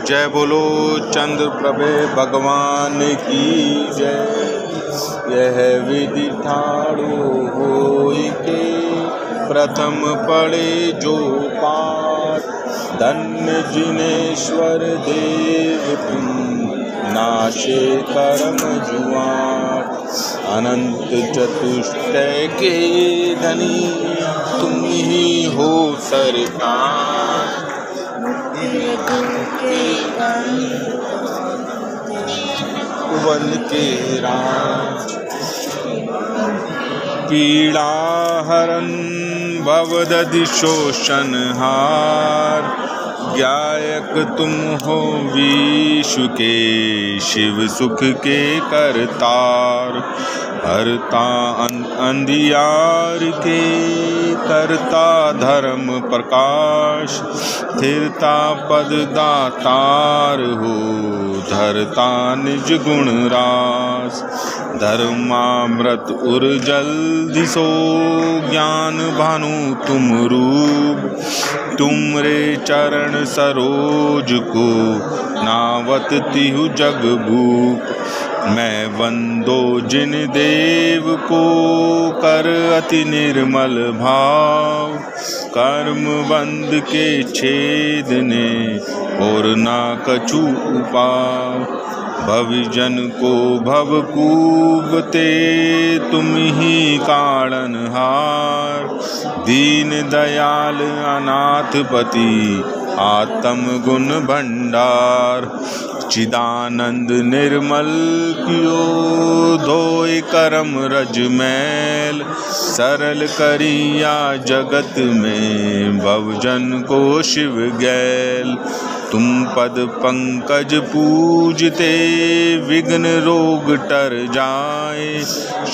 जय बोलो चंद्र प्रभे भगवान की जय। यह विधि ठाड़ो होई के प्रथम पढ़े जो पाठ, धन्य जिनेश्वर देव तुम नाशे कर्म जुआट। अनंत चतुष्टय के धनी तुम ही हो सरकार। वन के राज पीड़ा हरन भवदधि शोषण हार। गायक तुम हो विश्व के शिव सुख के करतार। हरता अंधियार के करता धर्म प्रकाश। स्थिरता पद दातार हो धरता निज गुण रास। धर्मामृत उर जल्दी सो ज्ञान भानु तुम रूप। तुमरे चरण सरोज को नावत तिहु जग भूप। मैं वंदो जिन देव को कर अति निर्मल भाव। कर्म बंध के छेदने और ना कछु उपाय। भविजन को भव कूबते तुम ही कारणहार। दीन दयाल अनाथपति आत्म गुण भंडार। चिदानंद निर्मल कियो धोय करम रज मैल। सरल करिया जगत में भवजन को शिव गैल। तुम पद पंकज पूजते विघ्न रोग टर जाए।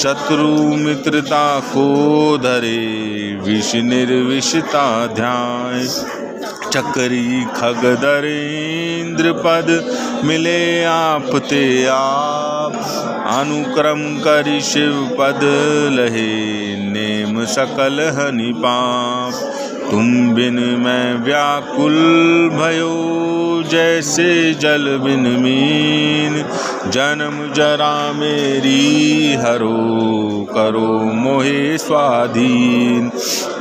शत्रु मित्रता को धरे विष निर्विषता ध्याय। चक्री खगधर इंद्र पद मिले आप ते आप। अनुक्रम करि शिव पद लहे नेम सकल हनि पाप। तुम बिन मैं व्याकुल भयो जैसे जल बिन मीन। जन्म जरा मेरी हरो करो मोहे स्वाधीन।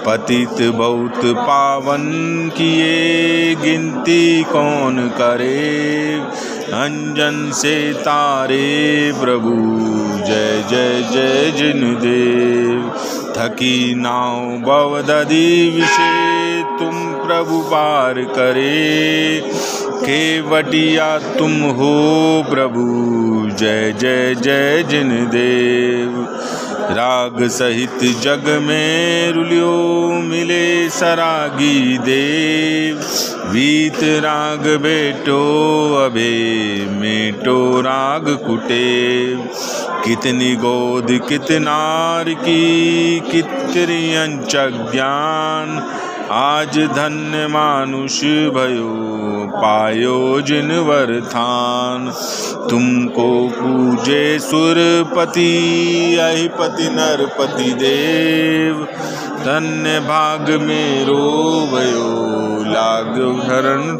पतित बहुत पावन किए गिनती कौन करे। अंजन से तारे प्रभु जय जय जय जिन देव। थकी नाव भवदधि विषे तुम प्रभु पार करे। केवटिया तुम हो प्रभु जय जय जय जिन देव। राग सहित जग में रुलियो मिले सरागी देव। वीत राग बेटो अबे मेटो राग कुटेव। कितनी गोद कितनार की कितनी अंच ज्ञान। आज धन्य मानुष भयो पायो जिन वरथान। तुमको पूजे सुरपति अहिपति नरपति देव। धन्य भाग मेरो भयो लाग हरण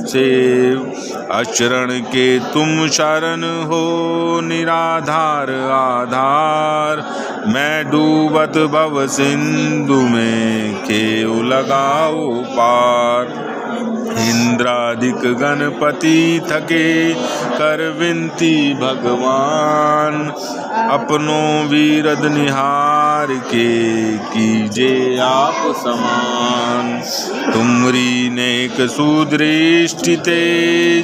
सेव। अचरण के तुम शरण हो निराधार आधार। मैं डूबत भव सिंधु में केउ लगाओ पार। इंद्रादिक गणपति थके कर विनती भगवान। अपनों वीरद निहार के कीजे आप समान। तुमरी नेक सुदृष्टि ते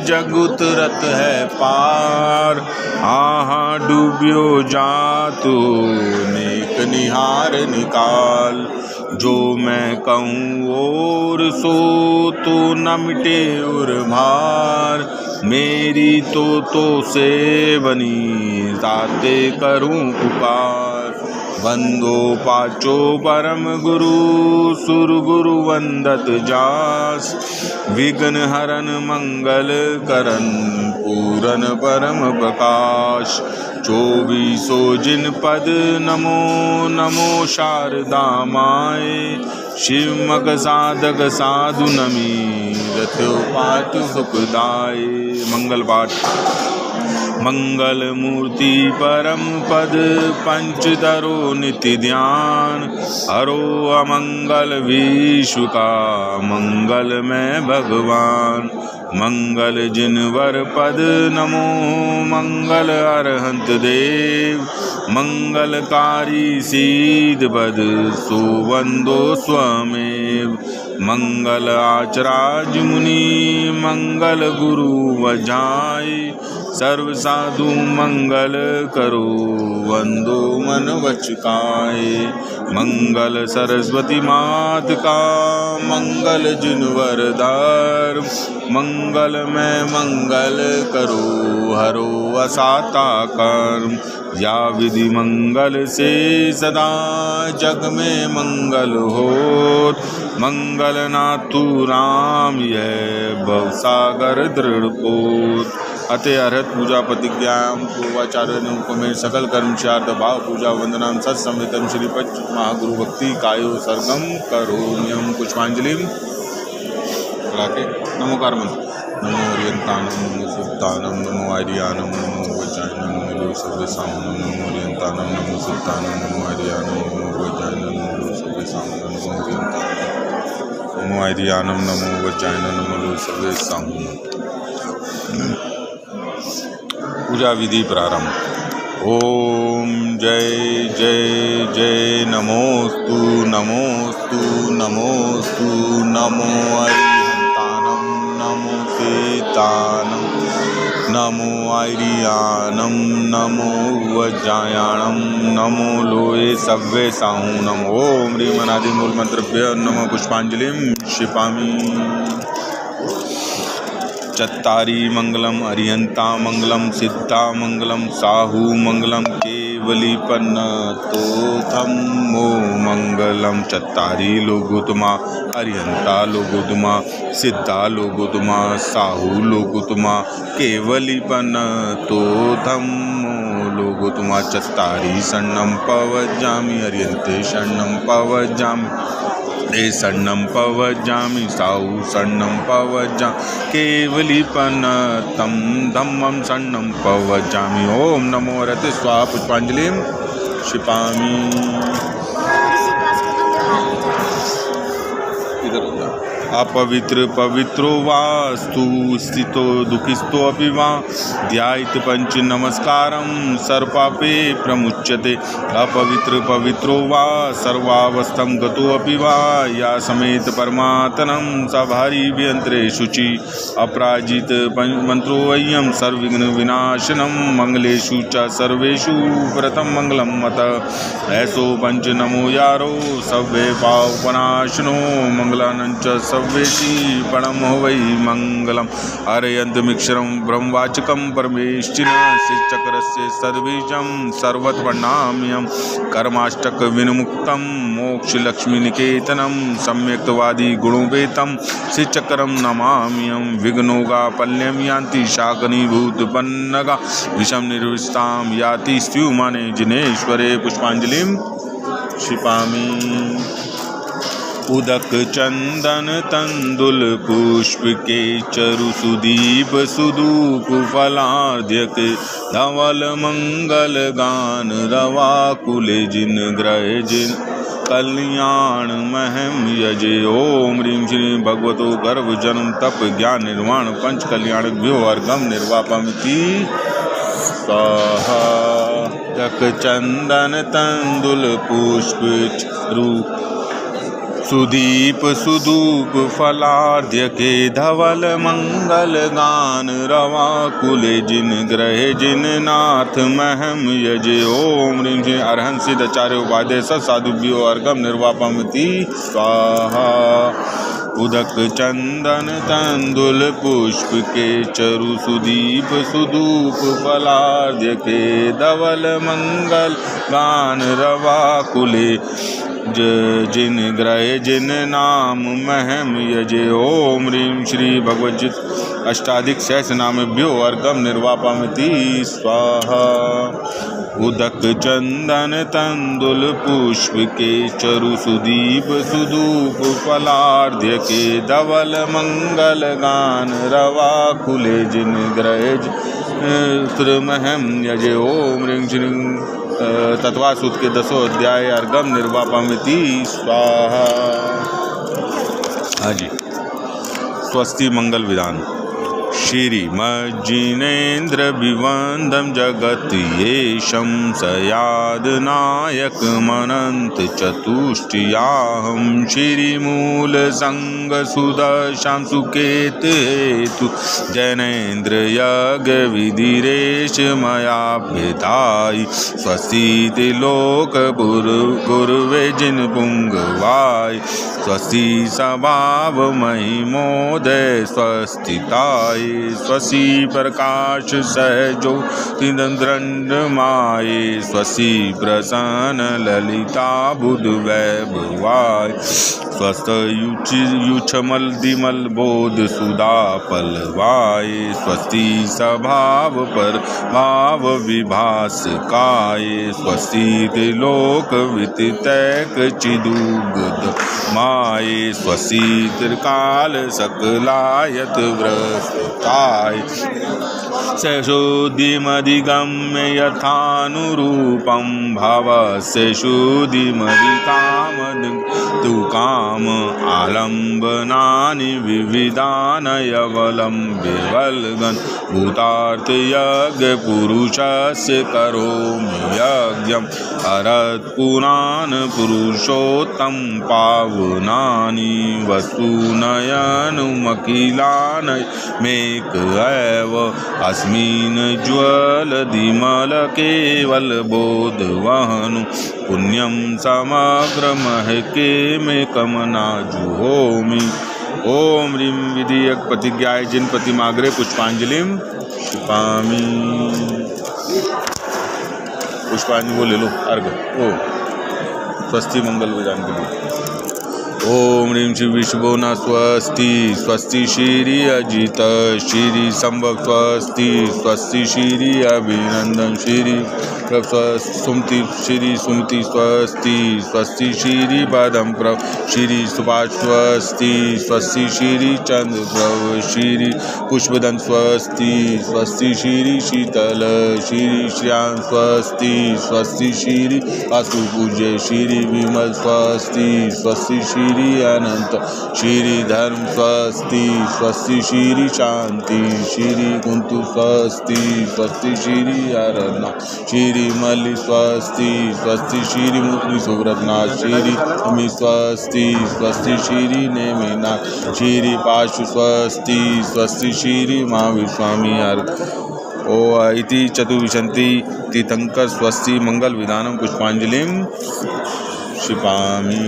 जग उतरत है पार। हाँ डूबियो जातो नेक निहार निकाल। जो मैं कहूँ और सो तो न मिटे और भार। मेरी तो से बनी ताते करूँ पुकार। वंदो पाचो परम गुरु सुर गुरु वंदत जास। विघ्न हरन मंगल करन पूरन परम प्रकाश। चौबीसो जिन पद नमो नमो शारदा माए। शिवमग साधक साधु नमी रथो पाठ सुखदाय। मंगल पाठ। मंगल मूर्ति परम पद पंचतरो नित्य ध्यान। हरो अमंगल विश्व का मंगल में भगवान। मंगल जिनवर पद नमो मंगल अरहंत देव। मंगलकारी सीध पद सुवंदो स्वमेव। मंगल आचराज मुनि मंगल गुरु वजाय। सर्व साधु मंगल करो वंदो मन वचकाय। मंगल सरस्वती मात का मंगल जिनवर दार। मंगल में मंगल करो हरो असाता कर्म। या विधि मंगल से सदा जग में मंगल होत। मंगल नाथु राम यह भवसागर दृढ़ पोत। अतः अर्हत पूजा प्रतिज्ञा पूर्वाचार्य ने उपमेय सकल कर्म शार्द भाव पूजा वंदना सत्संवितम श्री पंच महागुरु भक्ति कायो सर्गम करो नियम। पुष्पांजलि नमोकार मंत्र। नमो ओरियंतानम नमो सुल्तानम नमो आर्यानम नमो वज्रायनम नमो सर्वेसानम नमो ओरियंतानम नमो सुल्तानम नमो आर्यानम नमो वज्रायनम नमो सर्वेसानम नमो ओरियंतानम नमो आर्यानम नमो वज्रायनम नमो सर्वेसानम। पूजा विधि प्रारंभ। ओम जय जय जय नमोस्तु नमोस्तु नमोस्तु। नमो अरिहंतानम नमो सीतानम नमो आर्यानम नमो वज्रायणम नमो लोये सव्वे साहूनम। ओम ह्रीं अनादि मूल मंत्रभ्य नमो। पुष्पांजलिं क्षिपामि। चत्तारी मंगलम अरिहंता मंगलम सिद्धा मंगलम साहू मंगलम केवलीपन्न तोथम मो मंगलम। चत्तारी लोगोत्तमा अरिहंता लोगोत्तमा सिद्धा लोगोत्तमा साहू लोगोत्तमा केवलीपन्न तोथम मो लोगोत्तमा। चत्तारी शरणं पवज्जामि अरिहंते शरणं पवज्जामि ते शरणं पवज्जामि साहू शरणं पवज्जामि केवलीपन्नतं धम्मं शरणं पवज्जामि। ओम नमो रते स्वाहा। पुष्पांजलिं क्षिपामि। अपवित्र पवित्रो वास्तु स्थितो दुखिस्तो अपि वा ध्यायित पंच नमस्कारं सर्वपापे प्रमुच्यते। अपवित्र पवित्रो वा सर्वावस्थं गतो अपि वा या समेत परमात्मनं सभारी व्यंत्रे शुचि। अपराजित मंत्रो अय्यम सर्वविघ्न विनाशनम मंगलेषु च सर्वेषु प्रथम मंगलम मत। ऐसो पंच नमो यारो सव्वे पावपनाशनो मंगलानंच सव्वेशी परम वै मंगलम। अरयन्तमीक्षरं ब्रह्मवाचकं परमेष्टिन श्रीचक्रस्य सद्बीजं सर्वत्वर्णाम्यं। कर्माष्टक विनिमुक्तं मोक्षलक्ष्मीनिकेतनं सम्यक्तवादी गुणोपेतं श्रीचक्रं नमाम्यहं। विघ्नोगापल्यं यान्ति शाकनीभूतपन्नगा विषं निर्विष्टां याति स्त्युमाने जिनेश्वरे। पुष्पांजलिं क्षिपामि। उदक चंदन तंदुल पुष्प के चरु सुदीप सुदूप फलार्ध्यक धवल मंगल गान रवा कुले जिन ग्रह जिन कल्याण महम यजे। ओम ह्रीं श्रीं भगवतो गर्भ जन्म तप ज्ञान निर्वाण पंच कल्याण भ्यो अर्घम निर्वापमिति स्वाहा। उदक चंदन तंदुल पुष्प रूप सुदीप सुदूप फलार्ध्य के धवल मंगल गान रवा कुले जिन ग्रह जिन नाथ महम यजे। ओम ह्रीं श्रीं अरहंत सिद्धाचार्य उपाध्याय सत्साधुभ्यो अर्घम निर्वापमिति स्वाहा। उदक चंदन तंदुल पुष्प के चरु सुदीप सुदूप फलार्ध्य के धवल मंगल गान रवा कुले जिन ग्रह जिन नाम महम यजे। ओम ह्रीं श्री भगवज्जित अष्टाधिक सहस्रनामेभ्यो अर्घम निर्वापमिति स्वाहा। उदक चंदन तंदुल पुष्प के चरु सुदीप सुधूप फलार्ध्य के धवल मंगल गान रवा खुले जिन ग्रज त्रिमहम यजे ओम ह्रीं श्रीं तत्वासुत के 10 अध्याय अर्गम निर्वापमिति स्वाहा। हाँ जी, स्वस्ति मंगल विधान। श्रीमज्जिनेन्द्र विवंदम जगत येशं सयादनायकमनंत चतुष्टयाहं श्रीमूल संग सुदशां सुकेत हेतु जैनेन्द्र यज्ञ विधिरेश मया भेदायि स्वस्ति लोक पूर्वे जिन पुंगवाय स्वस्ति स्वभाव महिमोदय स्वस्थिताय स्वस्ति प्रकाश सहजो तिदंद्रंडमाय स्वस्ति प्रसन्न ललिता बुध वैभवाय स्वस्थ युचमल दिमल बोध सुधा पलवाय स्वस्ति स्वभाव पर भाव विभास काय स्वस्ति लोक वितैक चिदुगद माय स्वस्ति त्रिकाल सकलायत व्रताय शुद्धिमधिगम्य यथानुरूपं भवस्य शुद्धिमधिकामद तु काम आलम्बनानि विविधानयवलम्ब्य वल्गन भूतार्थ यज्ञ पुरुषस्य करोमि यज्ञं हरत्पुराण पुरुषोत्तम पावनानि वस्तुनयनुमखिलानय मेक एव अस्मिन् ज्वलदिमल केवल बोधवहनु पुण्यं समग्र महके में कमना जुहोमि। ओम ह्रीं विधियक प्रतिज्ञाय जिन प्रतिमाग्रे पुष्पांजलिम क्षिपामि। पुष्पांजलि वो ले लो अर्घ। ओ स्वस्ति मंगल विधान के लिए। ओम ह्रीं श्री विश्वो न स्वस्ति स्वस्ति श्री अजित श्री संभव स्वस्ति स्वस्ति श्री अभिनंदन श्री सुमति श्री सुमति स्वस्ति स्वस्ति श्री पदम प्रभ श्री सुभाष स्वस्ति स्वस्ति श्री चंद्र प्रभ श्री पुष्पदन स्वस्ति स्वस्ति श्री शीतल श्री श्याम स्वस्ति स्वस्ति श्री वास्तु पूज्य श्री विमल स्वस्ति स्वस्ति श्री अनंत श्री धर्म स्वस्ति स्वस्ति श्री शांति श्री कुंतु स्वस्ति स्वस्ति श्री अरण्य श्री मल्लि स्वस्ति स्वस्ति श्री मुक्ति सुव्रतनाथ श्री अमी स्वस्ति स्वस्ति श्री नेमिनाथ श्री पाशु स्वस्ति स्वस्ति श्री महाविस्वामी अर्घ। ओ इति चतुर्विंशति तीर्थंकर स्वस्ति मंगल विधानम पुष्पांजलिम क्षिपामि।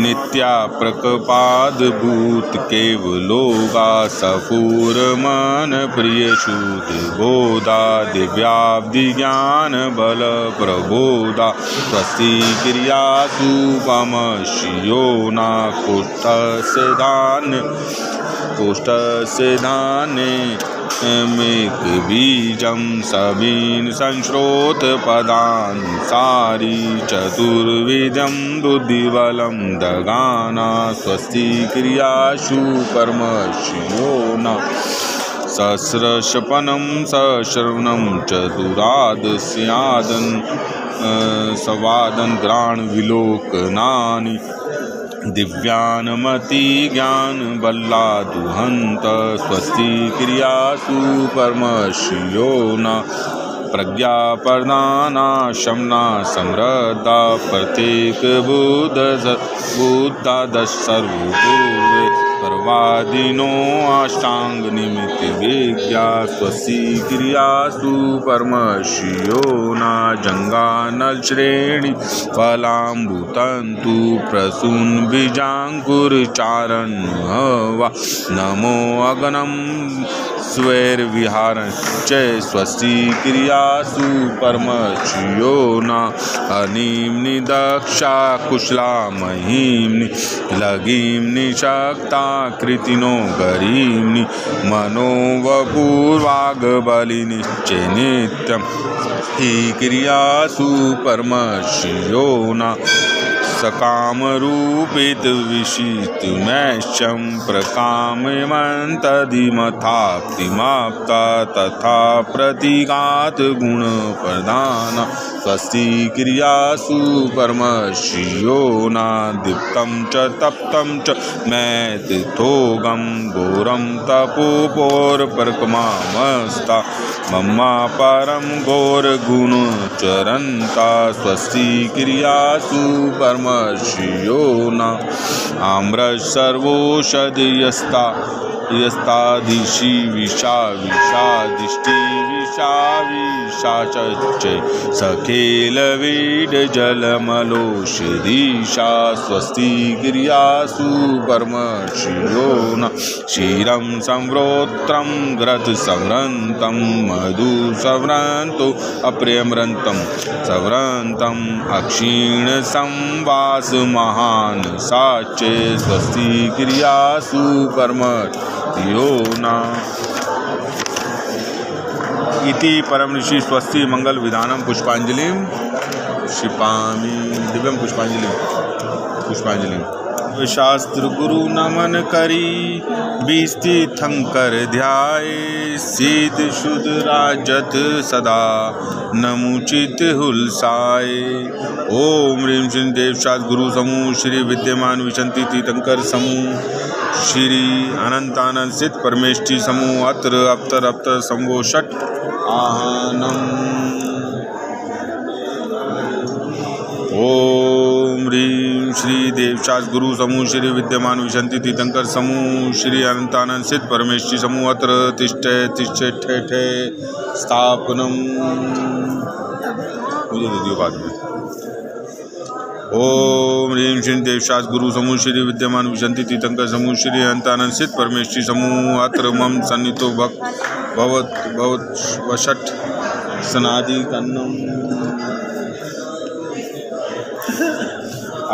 नित्या प्रकपादभूत केवलोगा सफूर मन प्रिय शुद्ध बोधा दिव्याब्धि ज्ञान बल प्रबोधा स्वस्ति क्रियासु पमशियो ना कोष्ठस्य धान्य मेक बीजं सबीन संश्रोत पदानुसारी चतुर्विधं बुद्धिबलं दगाना स्वस्ति क्रियासु परमशियो न सहस्रशपनं सश्रवणं चतुरादस्यादन सवादन ग्राण विलोकनानि दिव्यानमति ज्ञान बल्ला दुहंत स्वस्ति क्रियासु परमशियो न प्रज्ञा प्रदाना शमना समृद्धा प्रत्येक बुद्धा दश सर्वपूर्वे परवादिनो अष्टांग निमित्त विज्ञा स्वस्ति क्रियासु परमशियो न जंगानल श्रेणी फलाम्बुतंतु प्रसून बीजांकुर चारण हवा नमो अगनम स्वैर्विहारश्च स्वस्ति क्रियासु परमश्रियो न अनीम्नि दक्षा कुशला महीम्नि लगीम्नि शक्ता कृतिनो गरीम्नि मनो वपुर्वाग्बलिनिश्च नित्यं हि क्रियासु परमश्रियो न सकामरूपित विशिष्टमैश्चं प्रकामयन्तदिमथाप्तिमाप्ता तथा प्रतीकात् गुणप्रधान स्वस्ति क्रियासु परमश्रियो न दीप्तं च तप्तं च मैथिथोगं घोरं तपोपोरपरकमामस्ता मम्मा परं घोरगुणचरन्ता स्वस्ति क्रियासु परमश्रियो न आम्रसर्वोषधयस्ता यस्तादिशि विषादिष्टि विषाच सखेलवीडजलमलोषधीशा स्वस्ति क्रियासु परमश्रियो न क्षीरं संवृत्रं घृतसंवृतं मधु संवृतो अप्रियमृतं संवृतम् अक्षीणसंवास महान् साचे स्वस्ति क्रियासु परमश्रियो न इति परम ऋषि स्वस्ति मंगल विधानम पुष्पांजलि क्षिपामि दिव्यम पुष्पांजलि शास्त्र गुरु नमन करी विस्थितंकर ध्याये सिद्ध शुद्ध राजत सदा नमुचित हुलसाए। ओम ह्रीं श्रीं देवशास्त्र गुरु समूह श्री विद्यमान विशंति तीर्थंकर समूह श्री अनंतानंद सिद्ध परमेष्ठी समूह अत्र अप्तर समो षट आहनम। ओम ह्रीं श्री देवशास्त्र गुरु समूह श्री विद्यमान विशंति तीर्थंकर समूह श्री अनंतानंद सिद्ध परमेष्ठी समूह अत्र तिष्ठे ठे स्थापनम। मुझे दे दियो बाद में। ओम ह्रीं श्रीं देवशास्त्र गुरु समूह श्री विद्यमान विशंति तीर्थंकर समूह श्री अनंतानंद सिद्ध परमेष्ठी समूह अत्र मम सन्नितो भवत वषट सनादि कन्नम।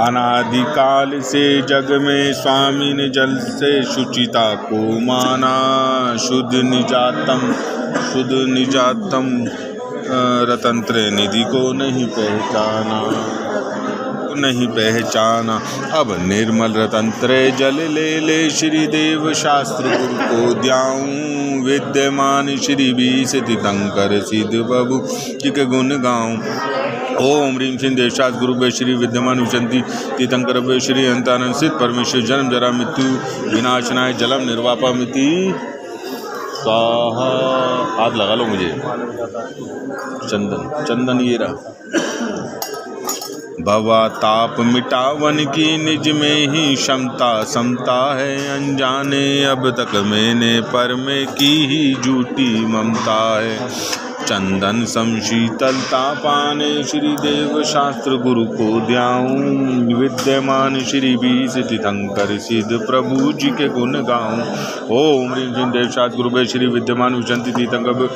अनादिकाल से जग में स्वामी ने जल से शुचिता को माना शुद्ध निजातम रतंत्र निधि को नहीं पहचाना अब निर्मल रतंत्र जल ले श्री देव शास्त्र गुरु को द्याऊं विद्यमान श्री बीस तीर्थंकर सिद्ध बबू जी के गुण गाऊं। ओम ह्रीं श्रीं देवशास्त्र गुरु श्री विद्यमान विशंति तीर्थंकर श्री अनंतानंद सिद्ध परमेश्वर जन्म जरा मृत्यु विनाशनाय जलम निर्वापमिति स्वाहा। हाथ लगा लो मुझे चंदन ये रहा। भवा ताप मिटावन की निज में ही समता है अनजाने अब तक मैंने पर में की ही झूठी ममता है। चंदन समशीतलता पाने श्री देव शास्त्र गुरु को द्याऊं विद्यमान श्री बीस तीर्थंकर सिद्ध प्रभु जी के गुण गाऊं। ओम ह्रीं श्रीं देवशास्त्र गुरु श्री विद्यमान विशंति तीर्थंकर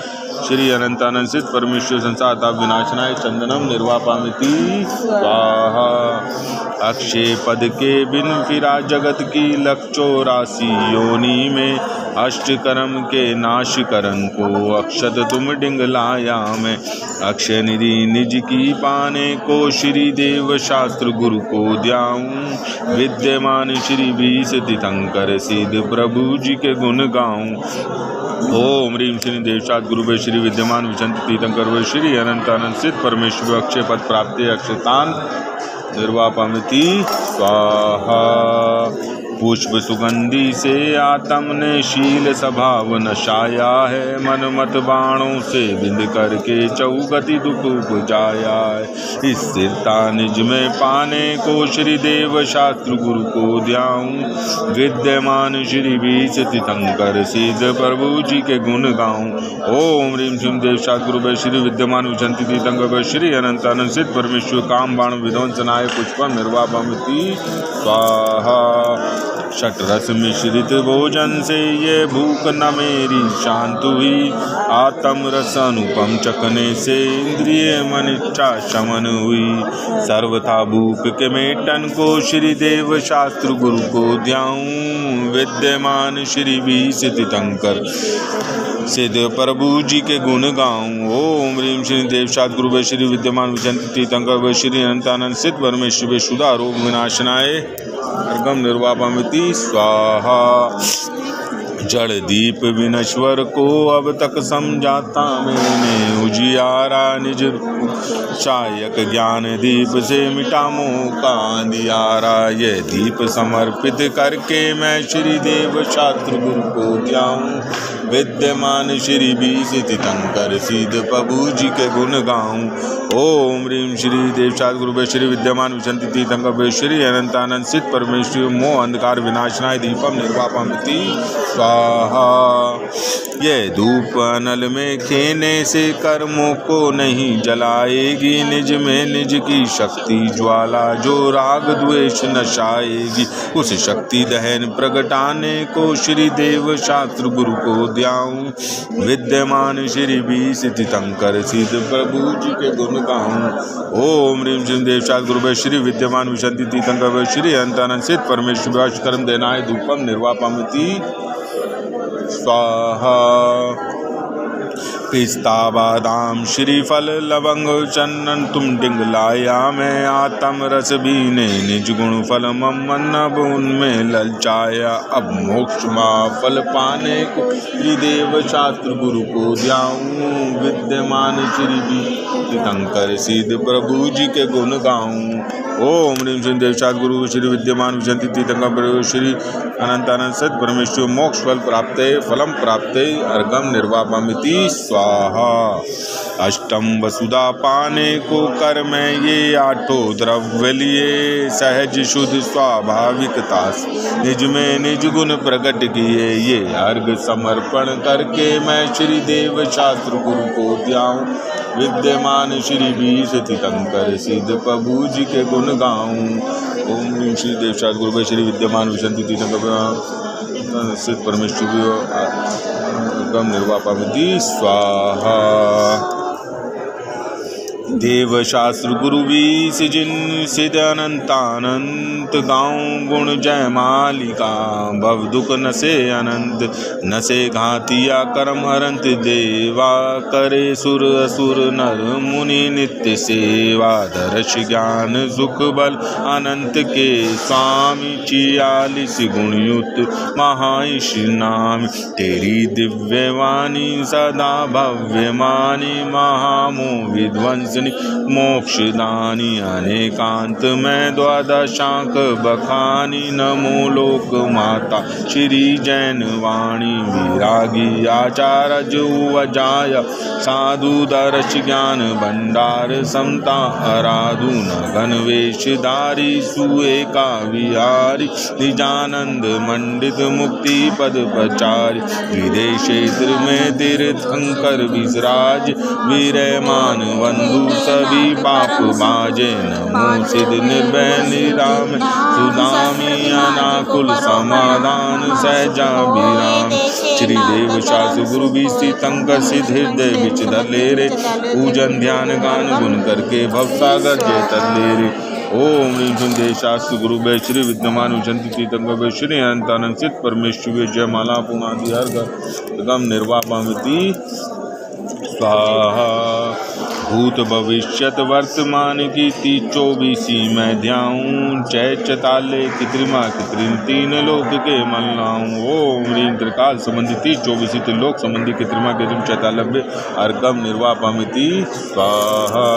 श्री अनंतानंद सिद्ध परमेश्वर संसार ताप विनाशनाय चंदनम निर्वापामिति स्वाहा। अक्षय पद के बिन फिरा जगत की लक्षोरासी योनि में अष्टकर्म के नाश करन को अक्षत तुम डिंगलाया में। अक्षय निधि निज की पाने को श्री देव शास्त्र गुरु को द्याऊं विद्यमान श्री बीस तीर्थंकर सिद्ध प्रभु जी के गुण गाऊं। ओम ह्रीं श्रीं देवशास्त्र गुरु श्री विद्यमान विशंति तीर्थंकर श्री अनंतानंद सिद्ध परमेश्वर अक्षय पद प्राप्ति अक्षतान निर्वापमिति स्वाहा। पुष्प सुगंधि से आत्म ने शील स्वभाव नशाया है मन मत बाणों से बिंद करके चौगति दुख बुझाया है। इस स्थिरता निज में पाने को श्री देव शास्त्र गुरु को द्याऊं विद्यमान श्री बीस तीर्थंकर सिद्ध प्रभु जी के गुण गाऊं। ओम ह्रीं श्रीं देवशास्त्र गुरु श्री विद्यमान विशंति तीर्थंकर श्री अनंतानंद सिद्ध परमेश्वर काम बाण विध्वंसनाय पुष्पम निर्वापमिति स्वाहा। षटरस मिश्रित भोजन से ये भूख न मेरी शांत हुई। आत्म रस अनुपम चखने से इंद्रिय मन इच्छा शमन हुई। सर्वथा भूख के मेटन को श्री देव शास्त्र गुरु को ध्याऊं। विद्यमान श्री भी तीर्थंकर सिद्ध प्रभु जी के गुण गाऊं। ओम ह्रीं श्री देव शास्त्र गुरु श्री विद्यमान विजंती तीर्थंकर श्री अनंतानंद सिद्ध परमेश्वर सुधा रोग विनाशनाय अर्घम निर्वापमिति स्वाहा। जड़ दीप विनश्वर को अब तक समझाता मैंने। उजियारा निज चायक ज्ञान दीप से मिटा मोह का अंधियारा। ये दीप समर्पित करके मैं श्री देव शास्त्र गुरु को ध्याऊं। विद्यमान श्री बीस तीर्थंकर सिद्ध प्रभु जी के गुण गाऊं। ओम ह्रीं श्री देव शास्त्र गुरु श्री विद्यमान विशंति तीर्थंकर श्री अनंतानंद सिद्ध परमेश्वर मोह अंधकार विनाशनाय दीपम निर्वापमिति स्वाहा। ये धूप अनल में खेने से कर्मों को नहीं जलाएगी। निज में निज की शक्ति ज्वाला जो राग द्वेष नशाएगी। उस शक्ति दहन प्रगटाने को श्री देव शास्त्र गुरु को ध्याऊं। विद्यमान श्री बीस तीर्थंकर सिद्ध प्रभु जी के गुण गाऊं। ओम ह्रीं श्री देव शास्त्र गुरु श्री विद्यमान विशंति तीर्थंकर श्री अनंतानंद सिद्ध परमेश्वर कर्म देनाय धूपम निर्वापमिति स्वाहा। पिस्ता बादाम श्रीफल लवंग चंदन तुम डिंगलाया। मैं आत्म रस बीने निज गुण फल ममन अब उनमें ललचाया। अब मोक्ष मा फल पाने को श्रीदेव शास्त्र गुरु को ध्याऊं। विद्यमान श्री तीर्थंकर सिद्ध प्रभु जी के गुण गाऊं। ओम ह्रीं श्री देव शास्त्र गुरु श्री विद्यमान विशंति तीर्थंकर श्री अनंतानंद सत परमेश्वर मोक्ष फल प्राप्त फलम प्राप्त अर्घम निर्वापमिति स्वाहा। अष्टम वसुधा पाने को कर मैं ये आठों द्रव्य लिए। सहज शुद्ध स्वाभाविकता निज में निज गुण प्रकट किए। ये अर्घ समर्पण करके मैं श्री देव शास्त्र गुरु को ध्याऊं। विद्यमान श्री बीस तीर्थंकर सिद्ध प्रभु जी के गुण गाऊं। ओम ह्रीं श्री देव शास्त्र गुरु श्री विद्यमान विशंति तीर्थंकर सिद्ध परमेश्वर गम निर्वापमिति स्वाहा। देव शास्त्र गुरु बीस जिन सिद्ध अनंतानंत गाऊं। गुण जय मालिका भव दुख नसे अनंत। नसे घातिया कर्म हरंत देवा। करे सुर असुर नर मुनि नित्य सेवा। दर्श ज्ञान सुख बल अनंत के स्वामी। 46 गुणयुक्त महाईश नाम। तेरी दिव्य वाणी सदा भव्य मानी। महामो विध्वंस मोक्षदानी अनेकांत में द्वादशांक बखानी। नमो लोक माता श्री जैन वाणी। विरागी आचार्य जो वजाय साधु दर्श ज्ञान भंडार। समता आराधु न गणवेशधारी। सुएका विहारी निजानंद मंडित मुक्ति पद प्रचारी। विदेश क्षेत्र में तीर्थंकर विसराज। विरयमान बंधु सभी पाप बाजे। नमो सिद्ध निर्भय निराम सुदामी। अनाकुल समाधान सहजाभिराम। श्री देव शास्त्र गुरु बीस तीर्थंकर सिद्ध हृदय बिच धले रे। पूजन ध्यान गान गुण करके भवसागर जय तरले रे। ओम ह्रीं श्री देव शास्त्र गुरु श्री विद्यमान विशंति तीर्थंकर श्री अनंतानंद सिद्ध परमेश्वर जयमाला पुनादि अर्घम निर्वापमिति स्वाहा। भूत भविष्यत वर्तमान की 24 मैं ध्याऊं। जय चताले कृत्रिमा कृत्रिम 3 लोक के मल्लाऊं। ओम ह्रीं त्रिकाल संबंधी 24 लोक संबंधी कृत्रिमा कृत्रिम चैतालव्य अर्घम निर्वापमिति स्वाहा।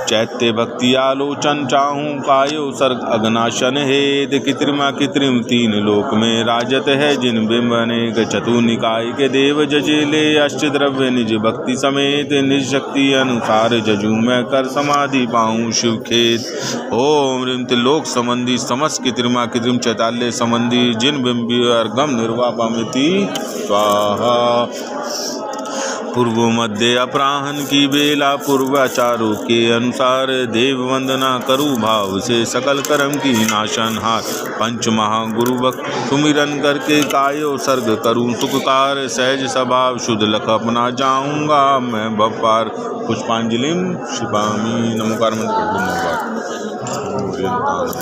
चैत्य भक्ति आलोचन चाहूं। कायो सर्ग अग्नाशन हेद। कृत्रिमा कृत्रिम 3 लोक में राजत है जिन बिंब अनेक। चतुर्निकाय के देव जजेले। अष्ट द्रव्य निज भक्ति समेत। निज शक्ति अनुसार जजू मैं कर समाधि पाऊं शिव खेत। ओम ह्रीं त्रिलोक संबंधी समस्त कृत्रिमा कृत्रिम चैताल्य संबंधी जिन बिंब अर्घम निर्वापमिति स्वाहा। पूर्व मध्य अपराह्न की बेला पूर्वाचारों के अनुसार देव वंदना करु भाव से सकल कर्म की नाशनहार। पंच महागुरु भक्त सुमिरन करके कायो सर्ग करूं सुखकार। सहज स्वभाव शुद्ध लख अपना जाऊंगा मैं बपार। पुष्पांजलिम शिवामी। नमोकार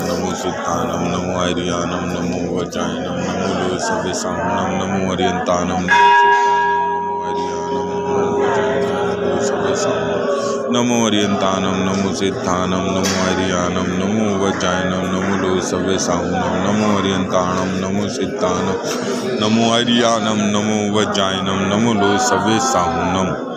नमो सिद्धानम नमो आर्यानम नमो वज्रायनम नमो लोसवेसाहुनम नमो अर्यंतानम नमो अर्यंतानम नमो सिद्धानम नमो आर्यानम नमो वज्रायनम नमो लोसवेसाहुनम नमो अर्यंतानम नमो सिद्धानम नमो आर्यानम नमो वज्रायनम नमो लोसवेसाहुनम।